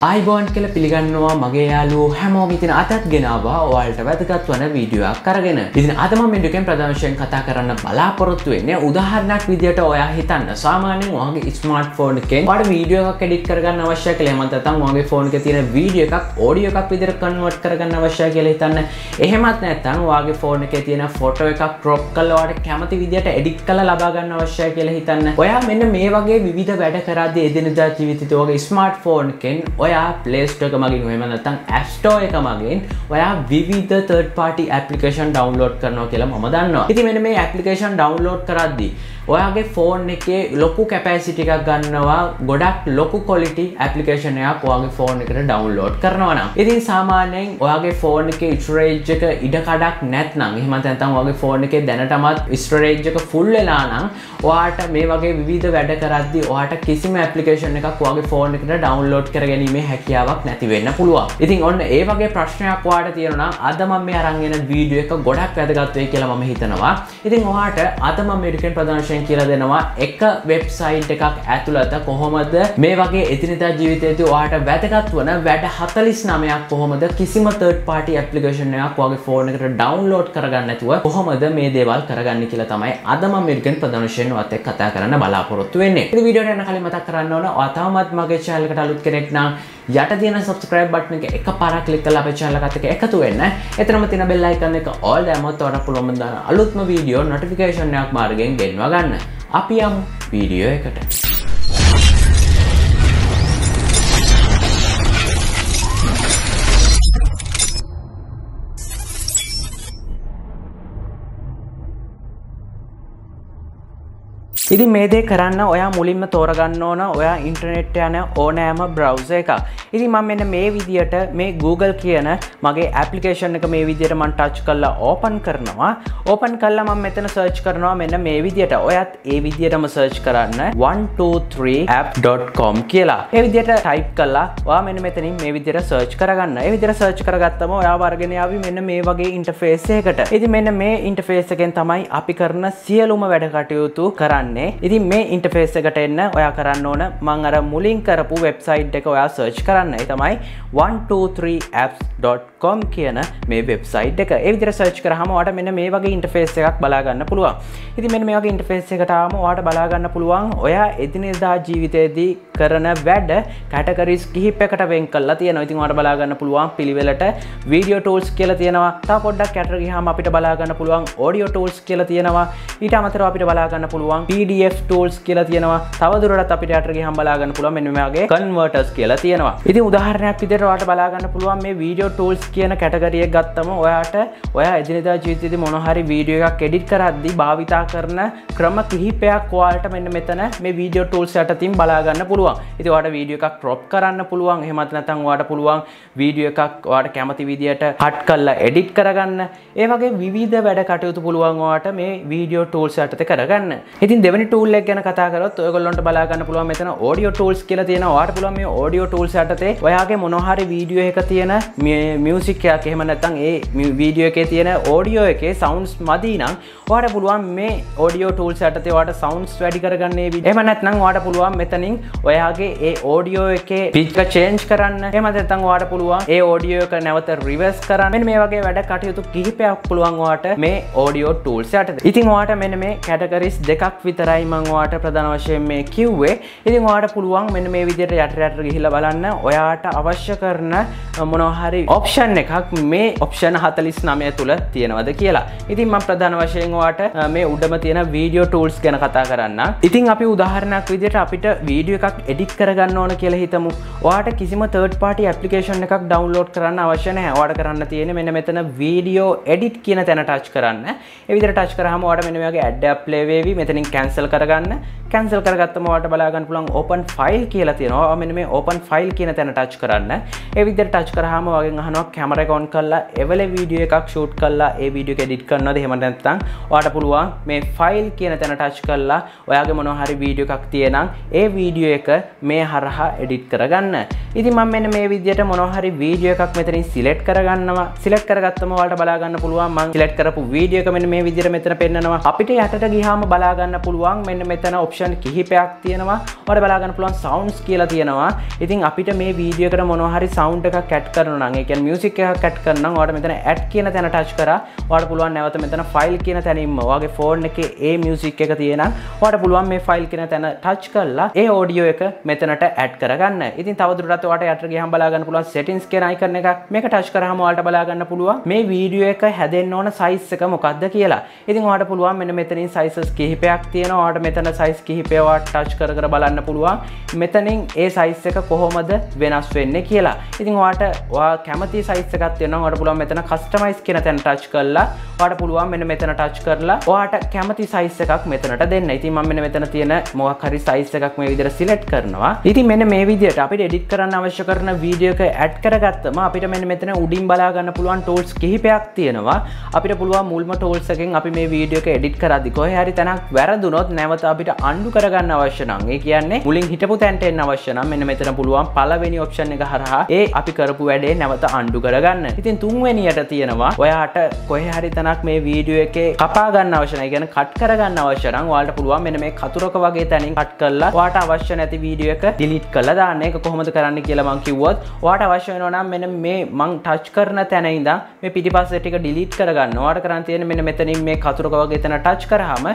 iBond කියලා පිළිගන්නවා මගේ යාළුවෝ හැමෝම ඉතින් අතත් ගෙනාවා ඔයාලට වැදගත් වන වීඩියෝ එකක් අරගෙන. ඉතින් අද මම මේ ඩිකෙන් ප්‍රධාන වශයෙන් කතා කරන්න බලාපොරොත්තු වෙන්නේ උදාහරණයක් විදියට ඔයා හිතන්න සාමාන්‍යයෙන් ඔයාගේ ස්මාර්ට්ෆෝන් එකෙන් ඔයාලට වීඩියෝ එකක් එඩිට් කරගන්න අවශ්‍යයි කියලා එහෙම නැත්නම් ඔයාගේ ෆෝන් එකේ තියෙන වීඩියෝ එකක් ඔඩියෝ එකක් විදියට කන්වර්ට් කරගන්න අවශ්‍යයි කියලා හිතන්න. එහෙමත් නැත්නම් ඔයාගේ ෆෝන් එකේ තියෙන ෆොටෝ එකක් ක්‍රොප් කරලා ඔයාලට කැමති විදියට එඩිට් කරලා ලබා ගන්න අවශ්‍යයි කියලා හිතන්න. ඔයා මෙන්න මේ වගේ විවිධ වැඩ කරද්දී එදිනෙදා ජීවිතේ ඔයාගේ ස්මාර්ට්ෆෝන් එකෙන් ඔයා Play Store එක මගින් එහෙම නැත්නම් App Store එක මගින් ඔයා විවිධ third party application download කරනවා කියලා මම දන්නවා. ඉතින් මෙන්න මේ application download කරද්දී ඔයාගේ ෆෝන් එකේ ලොකු capacity එකක් ගන්නවා ගොඩක් ලොකු quality application එකක් ඔයාගේ ෆෝන් එකට download කරනවා නම්. ඉතින් සාමාන්‍යයෙන් ඔයාගේ ෆෝන් එකේ storage එක ඉඩ කඩක් නැත්නම් එහෙම නැත්නම් ඔයාගේ ෆෝන් එකේ දැනටමත් storage එක full වෙලා නම් ඔයාට මේ වගේ විවිධ වැඩ කරද්දී ඔයාට කිසිම application එකක් ඔයාගේ ෆෝන් එකට download කරගැනීමේ හැකියාවක් නැති වෙන්න පුළුවන්. ඉතින් ඔන්න ඒ වගේ ප්‍රශ්නයක් ඔයාට තියෙනවා නම් අද මම මේ අරන් එන වීඩියෝ එක ගොඩක් වැදගත් වෙයි කියලා මම හිතනවා. ඉතින් ඔයාට අද මම මේ ඩිකෙන් ප්‍රධාන වශයෙන් කියලා දෙනවා එක වෙබ්සයිට් එකක් ඇතුළත කොහොමද මේ වගේ එදිනෙදා ජීවිතයේදී ඔයාට වැදගත් වන වැඩ 49ක් කොහොමද කිසිම third party application එකක් ඔයාගේ ෆෝන් එකට download කරගන්න නැතුව කොහොමද මේ දේවල් කරගන්නේ කියලා තමයි අද මම මේ ඩිකෙන් ප්‍රධාන වශයෙන් ඔයත් එක්ක කතා කරන්න බලාපොරොත්තු වෙන්නේ. ඉතින් වීඩියෝට යන කලින් මතක් කරන්න ඕන ඔයා තාමත් මගේ channel එකට අලුත් කෙනෙක් නම් යට තියෙන subscribe button එක එකපාරක් click කරලා අපේ channel එකත් එක්ක එකතු වෙන්න. එතනම තියෙන bell icon එක all දැම්මොත් ඔයාලට පුළුවන් මම දාන අලුත්ම වීඩියෝ notification එකක් මාර්ගයෙන් ගෙන්වා ගන්න. අපි යමු වීඩියෝ එකට. ඉතින් මේ දේ කරන්න ඔයා මුලින්ම තෝරගන්න ඕන ඔයා ඉන්ටර්නෙට් යන ඕනෑම බ්‍රවුසර් එකක්. ඉතින් මම මෙන්න මේ විදියට මේ Google කියන මගේ ඇප්ලිකේෂන් එක මේ විදියට මම ටච් කරලා ඕපන් කරනවා. ඕපන් කරලා මම මෙතන සර්ච් කරනවා මෙන්න මේ විදියට. ඔයත් ඒ විදියටම සර්ච් කරන්න 123app.com කියලා. ඒ විදියට ටයිප් කරලා ඔයා මෙන්න මෙතනින් මේ විදියට සර්ච් කරගන්න. ඒ විදියට සර්ච් කරගත්තම ඔයා වර්ගන යාවි මෙන්න මේ වගේ ඉන්ටර්ෆේස් එකකට. ඉතින් මෙන්න මේ ඉන්ටර්ෆේස් එකෙන් තමයි අපි කරන සියලුම වැඩ කටයුතු කරන්නේ. ඉතින් මේ ඉන්ටර්ෆේස් එකට එන්න ඔයා කරන්න ඕන මම අර මුලින් කරපු වෙබ්සයිට් එක ඔයා සර්ච් කරන්න. ඒ තමයි 123apps.com කියන මේ වෙබ්සයිට් එක. ඒ විදිහට සර්ච් කරාම ඔයාට මෙන්න මේ වගේ ඉන්ටර්ෆේස් එකක් බලා ගන්න පුළුවන්. ඉතින් මෙන්න මේ වගේ ඉන්ටර්ෆේස් එකට ආවම ඔයාට බලා ගන්න පුළුවන් ඔයා එදිනෙදා ජීවිතයේදී කරන වැඩ කැටගරිස් කිහිපයකට වෙන් කරලා තියෙනවා. ඉතින් ඔයාට බලා ගන්න පුළුවන් පිළිවෙලට වීඩියෝ ටූල්ස් කියලා තියෙනවා. තව පොඩ්ඩක් යටට ගියාම අපිට බලා ගන්න පුළුවන් ඔඩියෝ ටූල්ස් කියලා තියෙනවා. ඊට අමතරව අපිට බලා ගන්න පුළුවන් PDF tools කියලා තියෙනවා. තව දුරටත් අපිට යට ගියහම බලා ගන්න පුළුවන් මෙන්න මේ වගේ converters කියලා තියෙනවා. ඉතින් උදාහරණයක් විදිහට ඔයාලට බලා ගන්න පුළුවන් මේ video tools කියන කැටගරි එක ගත්තම ඔයා එදිනෙදා ජීවිතයේදී මොන හරි වීඩියෝ එකක් එඩිට් කරද්දී භාවිතා කරන ක්‍රම කිහිපයක් ඔයාලට මෙන්න මෙතන මේ video tools යටතින් බලා ගන්න පුළුවන්. ඉතින් ඔයාලට වීඩියෝ එකක් crop කරන්න පුළුවන්. එහෙමත් නැත්නම් ඔයාලට පුළුවන් වීඩියෝ එකක් ඔයාලට කැමති විදිහට cut කරලා edit කරගන්න. ඒ වගේ විවිධ වැඩ කටයුතු පුළුවන් ඔයාලට මේ video tools යටතේ කරගන්න. ඉතින් දෙවෙනි tool එක ගැන කතා කරොත් ඔයගොල්ලන්ට බලා ගන්න පුළුවන් මෙතන audio tools කියලා තියෙනවා. ඔයාලට පුළුවන් මේ audio tools යටතේ ඔයාගේ මොන හරි වීඩියෝ එකක තියෙන music එකක් එහෙම නැත්නම් ඒ වීඩියෝ එකේ තියෙන audio එකේ sounds මදි නම් ඔයාලට පුළුවන් මේ audio tools යටතේ ඔයාලට sounds වැඩි කරගන්න ඒ වීඩියෝ. එහෙම නැත්නම් ඔයාලට පුළුවන් මෙතනින් ඔයාගේ ඒ audio එකේ pitch එක change කරන්න. එහෙම නැත්නම් ඔයාලට පුළුවන් ඒ audio එක නැවත reverse කරන්න. මෙන්න මේ වගේ වැඩ කටයුතු කිහිපයක් පුළුවන් ඔයාලට මේ audio tools යටතේ. ඉතින් ඔයාලට මෙන්න මේ categories දෙකක් විතරයි මම ඔයාලට ප්‍රධාන වශයෙන් මේ කිව්වේ. ඉතින් ඔයාලට පුළුවන් මෙන්න මේ විදිහට යටට ගිහිල්ලා බලන්න ඔයාට අවශ්‍ය කරන මොනවා හරි ඔප්ෂන් එකක් මේ ඔප්ෂන් 49 තුල තියෙනවද කියලා. ඉතින් මම ප්‍රධාන වශයෙන් ඔයාට මේ උඩම තියෙන වීඩියෝ ටූල්ස් ගැන කතා කරන්න. ඉතින් අපි උදාහරණයක් විදිහට අපිට වීඩියෝ එකක් එඩිට් කරගන්න ඕන කියලා හිතමු. ඔයාට කිසිම third party application එකක් download කරන්න අවශ්‍ය නැහැ. ඔයාට කරන්න තියෙන්නේ මෙන්න මෙතන වීඩියෝ edit කියන තැන touch කරන්න. ඒ විදිහට touch කරාම ඔයාට මෙන්න මේ වගේ add app play වේවි. මෙතනින් cancel කරගන්න. cancel කරගත්තම ඔයාලට බලා ගන්න පුළුවන් open file කියලා තියෙනවා. මෙන්න මේ open file කියන තැන touch කරන්න. ඒ විදිහට touch කරාම ඔයගෙන් අහනවා camera එක on කරලා එවල වීඩියෝ එකක් shoot කරලා ඒ වීඩියෝ එක edit කරනවද? එහෙම නැත්නම් ඔයාලට පුළුවන් මේ file කියන තැන touch කරලා ඔයාගේ මොනවා හරි වීඩියෝ එකක් තියෙනම් ඒ වීඩියෝ එක මේ හරහා edit කරගන්න. ඉතින් මම මෙන්න මේ විදිහට මොනවා හරි වීඩියෝ එකක් මෙතනින් select කරගන්නවා. select කරගත්තම ඔයාලට බලා ගන්න පුළුවන් මම select කරපු වීඩියෝ එක මෙන්න මේ විදිහට මෙතන පෙන්නනවා. අපිට යටට ගියාම බලා ගන්න පුළුවන් මෙන්න මෙතන option ඔප්ෂන් කිහිපයක් තියෙනවා. ඔයාලට බලා ගන්න පුළුවන් sounds කියලා තියෙනවා. ඉතින් අපිට මේ වීඩියෝ එකට මොනවා හරි sound එකක් ඇඩ් කරනවා නම් ඒ කියන්නේ music එකක් ඇඩ් කරනවා නම් ඔයාලට මෙතන add කියන තැන touch කරා ඔයාලට පුළුවන් නැවත මෙතන file කියන තැනින්ම ඔයාගේ phone එකේ ඒ music එක තියෙනම් ඔයාලට පුළුවන් මේ file කියන තැන touch කරලා ඒ audio එක මෙතනට add කරගන්න. ඉතින් තවදුරටත් ඔයාලට යට ගියහම බලා ගන්න පුළුවන් settings කියන icon එකක්. මේක touch කරාම ඔයාලට බලා ගන්න පුළුවන් මේ වීඩියෝ එක හැදෙන්න ඕන size එක මොකක්ද කියලා. ඉතින් ඔයාලට පුළුවන් මෙන්න මෙතනින් sizes කිහිපයක් තියෙනවා. ඔයාලට මෙතන size කිහිපය ඔයාලට touch කර කර බලන්න පුළුවන්. මෙතනින් ඒ size එක කොහොමද වෙනස් වෙන්නේ කියලා. ඉතින් ඔයාලට ඔයා කැමති size එකක් තියෙනවා. ඔයාලට පුළුවන් මෙතන customize කියන තැන touch කරලා ඔයාලට පුළුවන් මෙන්න මෙතන touch කරලා ඔයාලට කැමති size එකක් මෙතනට දෙන්න. ඉතින් මම මෙන්න මෙතන තියෙන මොකක් හරි size එකක් මේ විදිහට select කරනවා. ඉතින් මෙන්න මේ විදිහට අපිට edit කරන්න අවශ්‍ය කරන වීඩියෝ එක add කරගත්තම අපිට මෙන්න මෙතන උඩින් බලා ගන්න පුළුවන් tools කිහිපයක් තියෙනවා. අපිට පුළුවන් මුල්ම tools එකෙන් අපි මේ වීඩියෝ එක edit කරද්දි කොහේ හරි තැනක් වැරදුනොත් නැවත අපිට undo කරගන්න අවශ්‍ය නම් ඒ කියන්නේ මුලින් හිටපු තැනට එන්න අවශ්‍ය නම් මෙන්න මෙතන පුළුවන් පළවෙනි option එක හරහා ඒ අපි කරපු වැඩේ නැවත undo කරගන්න. ඉතින් තුන්වෙනියට තියෙනවා ඔයාට කොහේ හරි තැනක් මේ වීඩියෝ එකේ කපා ගන්න අවශ්‍ය නැහැ. ඒ කියන්නේ cut කරගන්න අවශ්‍ය නම් ඔයාලට පුළුවන් මෙන්න මේ කතුරක වගේ තැනින් cut කරලා ඔයාට අවශ්‍ය නැති වීඩියෝ එක delete කරලා දාන්න. ඒක කොහොමද කරන්න කියලා මම කිව්වොත් ඔයාට අවශ්‍ය වෙනවා නම් මෙන්න මේ මං touch කරන තැන ඉඳන් මේ පිටිපස්සේ ටික delete කරගන්න. ඔයාට කරන්න තියෙන්නේ මෙන්න මෙතනින් මේ කතුරක වගේ තැන touch කරාම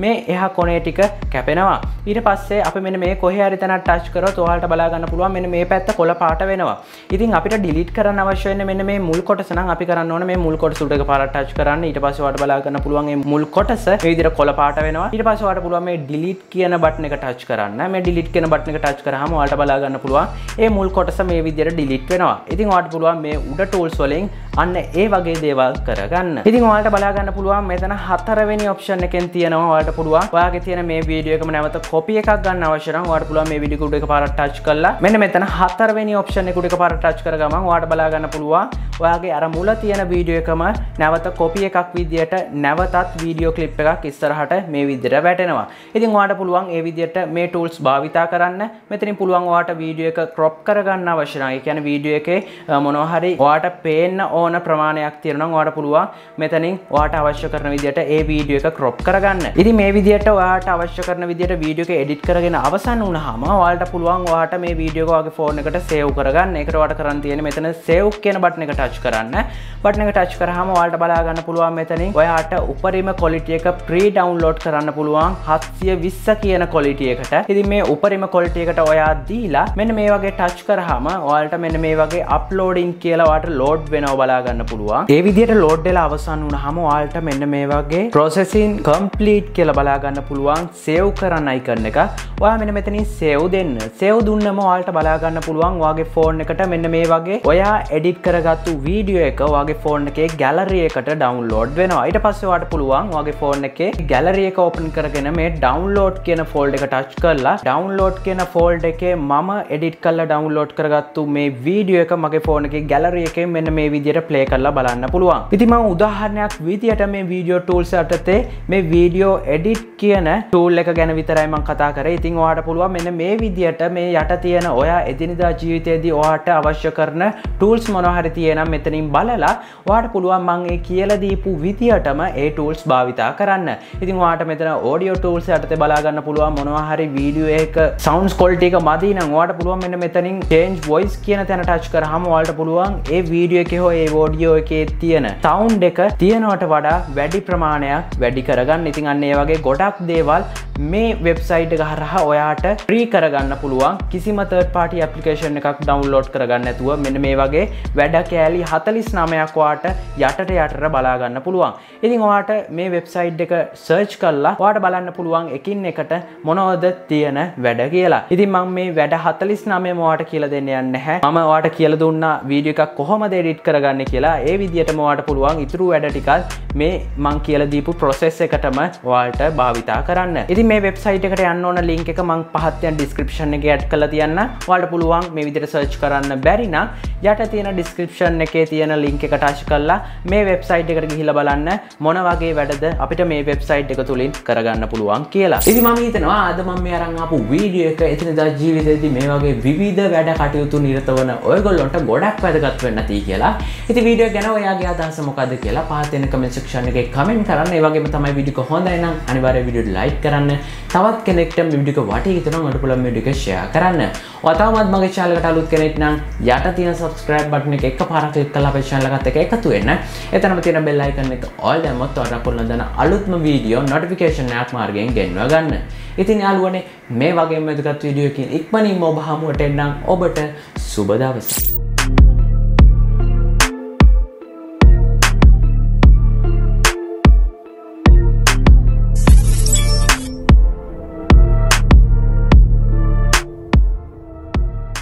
මේ එහා කොනේ ටික කැපෙනවා. ඊට පස්සේ අපි මෙන්න මේ කොහේ හරි තැනක් touch කරොත් ඔයාලට බලා ගන්න පුළුවන් මෙන්න මේ පැත්ත කොළ පාට වෙනවා. ඉතින් අපිට delete කරන්න අවශ්‍ය වෙන්නේ මෙන්න මේ මුල් කොටස නම් අපි කරන්න ඕනේ මේ මුල් කොටස උඩ එකපාරට touch කරන්න. ඊට පස්සේ ඔයාලට බලා ගන්න පුළුවන් මේ මුල් කොටස මේ විදිහට කොළ පාට වෙනවා. ඊට පස්සේ ඔයාලට පුළුවන් මේ delete කියන බටන් එක touch කරන්න. මේ delete කියන බටන් එක touch කරාම ඔයාලට බලා ගන්න පුළුවන් මේ මුල් කොටස මේ විදිහට delete වෙනවා. ඉතින් ඔයාලට පුළුවන් මේ උඩ tools වලින් අන්න ඒ වගේ දේවල් කරගන්න. ඉතින් ඔයාලට බලා ගන්න පුළුවන් මෙතන හතරවෙනි option එකෙන් තියෙනවා ඔයාලට පුළුවන් ඔයාගේ තියෙන මේ වීඩියෝ එකම නැවත copy එකක් ගන්න අවශ්‍ය නම් ඔයාලට පුළුවන් මේ වීඩියෝ එක උඩ එකපාරට touch කරලා මෙන්න මෙතන හතරවෙනි option එක උඩ එකපාරට touch කරගමන් ඔයාලට බලා ගන්න පුළුවන් ඔයාගේ අර මුල තියෙන වීඩියෝ එකම නැවත copy එකක් විදියට නැවතත් වීඩියෝ clip එකක් ඉස්සරහට මේ විදියට වැටෙනවා. ඉතින් ඔයාලට පුළුවන් ඒ විදියට මේ tools භාවිතා කරන්න. මෙතනින් පුළුවන් ඔයාලට වීඩියෝ එක crop කරගන්න අවශ්‍ය නම් ඒ කියන්නේ වීඩියෝ එකේ මොනවා හරි ඔයාලට පේන්න ඕන ප්‍රමාණයක් තියෙනවා නම් ඔයාලට පුළුවන් මෙතනින් ඔයාලට අවශ්‍ය කරන විදියට ඒ වීඩියෝ එක crop කරගන්න. ඉතින් මේ විදියට ඔයාලට අවශ්‍ය කරන විදියට වීඩියෝ එක edit කරගෙන අවසන් වුණාම ඔයාලට පුළුවන් ඔයාලට මේ වීඩියෝ එක ඔයාගේ ෆෝන් එකට save කරගන්න. ඒකට ඔයාලට කරන්න තියෙන්නේ මෙතන save කියන බටන් එක touch කරන්න. බටන් එක touch කරාම ඔයාලට බලා ගන්න පුළුවන් මෙතනින් ඔයාලට උපරිම quality එක pre download කරන්න පුළුවන් 720 කියන quality එකට. ඉතින් මේ උපරිම quality එකට ඔයා දීලා මෙන්න මේ වගේ touch කරාම ඔයාලට මෙන්න මේ වගේ uploading කියලා ඔයාලට load වෙනව බලා ගන්න පුළුවන්. ඒ විදියට load වෙලා අවසන් වුණාම ඔයාලට මෙන්න මේ වගේ processing complete කියලා බලා ගන්න පුළුවන් save කරන්න icon එක. ඔයා මෙන්න මෙතනින් save දෙන්න. save දුන්නම ඔයාලට බලා ගන්න පුළුවන් ඔයාගේ phone එකට මෙන්න මේ වගේ ඔයා edit කරගත්තු වීඩියෝ එක ඔයාගේ phone එකේ gallery එකට download වෙනවා. ඊට පස්සේ ඔයාලට පුළුවන් ඔයාගේ phone එකේ gallery එක open කරගෙන මේ download කියන folder එක touch කරලා download කියන folder එකේ මම edit කරලා download කරගත්තු මේ වීඩියෝ එක මගේ phone එකේ gallery එකේ මෙන්න මේ විදියට play කරලා බලන්න පුළුවන්. ඉතින් මම උදාහරණයක් විදියට මේ video tools යටතේ මේ video edit කියන tool එක ගැන විතරයි මම කතා කරේ. ඉතින් ඔයාලට පුළුවන් මෙන්න මේ විදියට මේ යට තියෙන ඔයා එදිනදා ජීවිතයේදී ඔයාට අවශ්‍ය කරන tools මොනවා හරි තියෙනම් මෙතනින් බලලා ඔයාට පුළුවන් මම ඒ කියලා දීපු විදියටම ඒ tools භාවිතා කරන්න. ඉතින් ඔයාට මෙතන audio tools යටතේ බලා ගන්න පුළුවන් මොනවා හරි වීඩියෝ එක sounds quality එක මදි නම් ඔයාට පුළුවන් මෙන්න මෙතනින් change voice කියන තැන touch කරාම ඔයාලට පුළුවන් ඒ වීඩියෝ එකේ හෝ ඒ audio එකේ තියෙන sound එක තියෙනවට වඩා වැඩි ප්‍රමාණයක් වැඩි කරගන්න. ඉතින් අන්න ඒ වගේ ගොඩක් දේවල් මේ වෙබ්සයිට් එක හරහා ඔයාට free කරගන්න පුළුවන්. කිසිම third party application එකක් download කරගන්න නැතුව මෙන්න මේ වගේ වැඩ කෑලි 49ක් ඔයාට යටට බලා ගන්න පුළුවන්. ඉතින් ඔයාට මේ වෙබ්සයිට් එක search කරලා ඔයාට බලන්න පුළුවන් එකින් එකට මොනවද තියෙන වැඩ කියලා. ඉතින් මම මේ වැඩ 49ම ඔයාට කියලා දෙන්න යන්නේ නැහැ. මම ඔයාට කියලා දුන්නා වීඩියෝ එකක් කොහොමද edit කරගන්නේ කියලා. ඒ විදිහටම ඔයාට පුළුවන් ඉතුරු වැඩ ටිකත් මේ මම කියලා දීපු process එකටම ඔයාලට භාවිතා කරන්න. ඉතින් මේ වෙබ්සයිට් එකට යන්න ඕන link එක මම පහත් යන description එකේ add කරලා තියන්න. ඔයාලට පුළුවන් මේ විදිහට search කරන්න බැරි නම් යට තියෙන description එකේ තියෙන link එක touch කරලා මේ වෙබ්සයිට් එකට ගිහිල්ලා බලන්න මොන වගේ වැඩද අපිට මේ වෙබ්සයිට් එක තුලින් කරගන්න පුළුවන් කියලා. ඉතින් මම හිතනවා අද මම මේ අරන් ආපු වීඩියෝ එක එතනදා ජීවිතේදී මේ වගේ විවිධ වැඩ කටයුතු නිරත වන ඔයගොල්ලන්ට ගොඩක් වැදගත් වෙන්න ඇති කියලා. ඉතින් වීඩියෝ ගැන ඔයාගේ අදහස මොකද්ද කියලා පහත් වෙන කමෙන්ට් section එකේ comment කරන්න. ඒ වගේම තමයි වීඩියෝ එක හොඳයි නම් අනිවාර්යයෙන් වීඩියෝ එක like කරන්න. තවත් කෙනෙක්ට මේ වීඩියෝ එක වටේ හිතනවා මට පුළුවන් මේ වීඩියෝ එක share කරන්න. ඔයා තවමත් මගේ channel එකට අලුත් කෙනෙක් නම් යට තියෙන subscribe button එක එකපාරක් click කරලා අපේ channel එකත් එක්ක එකතු වෙන්න. එතනම තියෙන bell icon එක all දැම්මොත් ඔයාලට පුළුවන් දන අලුත්ම වීඩියෝ notification එකක් මාර්ගයෙන් ගෙන්වා ගන්න. ඉතින් යාළුවනේ මේ වගේම වැදගත් වීඩියෝ එකකින් ඉක්මනින්ම ඔබ හමුවට එන්නම්. ඔබට සුබ දවසක්.